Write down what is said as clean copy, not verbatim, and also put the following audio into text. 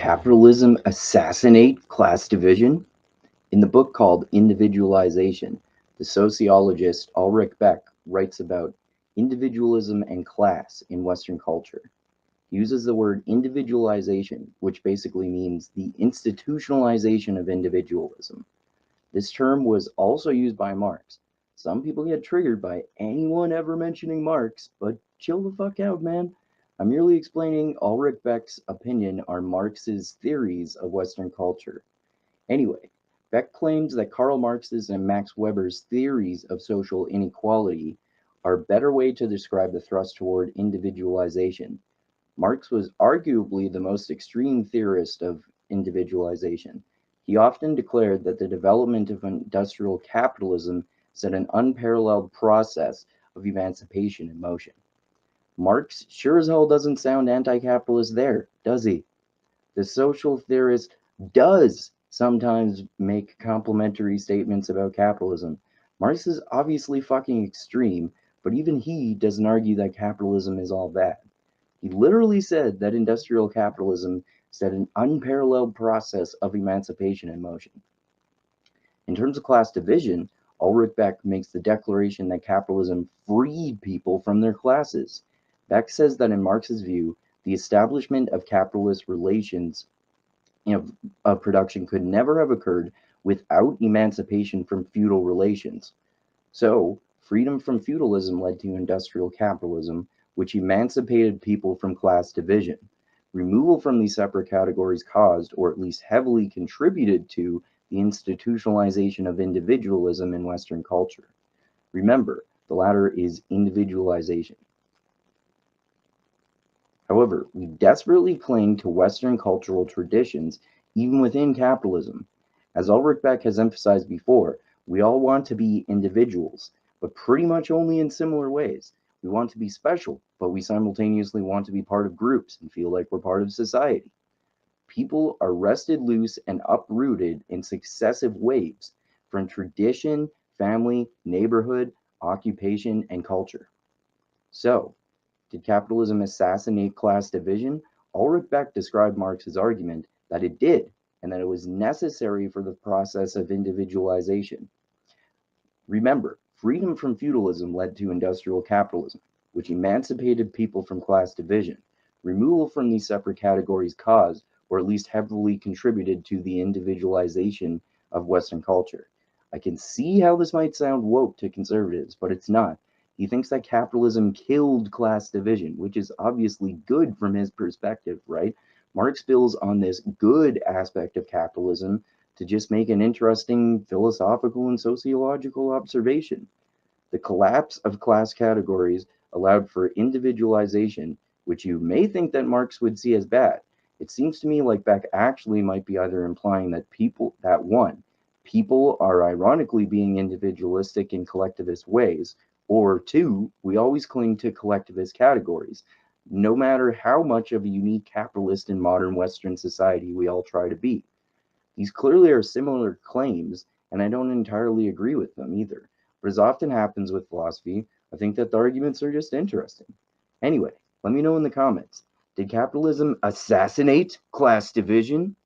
capitalism assassinate class division? In the book called Individualization, the sociologist Ulrich Beck writes about individualism and class in Western culture. He uses the word individualization, which basically means the institutionalization of individualism. This term was also used by Marx. Some people get triggered by anyone ever mentioning Marx, but chill the fuck out, man. I'm merely explaining Ulrich Beck's opinion on Marx's theories of Western culture. Anyway, Beck claims that Karl Marx's and Max Weber's theories of social inequality are a better way to describe the thrust toward individualization. Marx was arguably the most extreme theorist of individualization. He often declared that the development of industrial capitalism set an unparalleled process of emancipation in motion. Marx sure as hell doesn't sound anti-capitalist there, does he? The social theorist does sometimes make complimentary statements about capitalism. Marx is obviously fucking extreme, but even he doesn't argue that capitalism is all bad. He literally said that industrial capitalism set an unparalleled process of emancipation in motion. In terms of class division, Ulrich Beck makes the declaration that capitalism freed people from their classes. Beck says that in Marx's view, the establishment of capitalist relations of production could never have occurred without emancipation from feudal relations. So, freedom from feudalism led to industrial capitalism, which emancipated people from class division. Removal from these separate categories caused, or at least heavily contributed to, the institutionalization of individualism in Western culture. Remember, the latter is individualization. However, we desperately cling to Western cultural traditions even within capitalism. As Ulrich Beck has emphasized before, we all want to be individuals, but pretty much only in similar ways. We want to be special, but we simultaneously want to be part of groups and feel like we're part of society. People are wrested loose and uprooted in successive waves from tradition, family, neighborhood, occupation, and culture. So, did capitalism assassinate class division? Ulrich Beck described Marx's argument that it did, and that it was necessary for the process of individualization. Remember, freedom from feudalism led to industrial capitalism, which emancipated people from class division. Removal from these separate categories caused, or at least heavily contributed to, the individualization of Western culture. I can see how this might sound woke to conservatives, but it's not. He thinks that capitalism killed class division, which is obviously good from his perspective, right? Marx builds on this good aspect of capitalism to just make an interesting philosophical and sociological observation. The collapse of class categories allowed for individualization, which you may think that Marx would see as bad. It seems to me like Beck actually might be either implying that people are ironically being individualistic in collectivist ways, or two, we always cling to collectivist categories, no matter how much of a unique capitalist in modern Western society we all try to be. These clearly are similar claims, and I don't entirely agree with them either. But as often happens with philosophy, I think that the arguments are just interesting. Anyway, let me know in the comments. Did capitalism assassinate class division?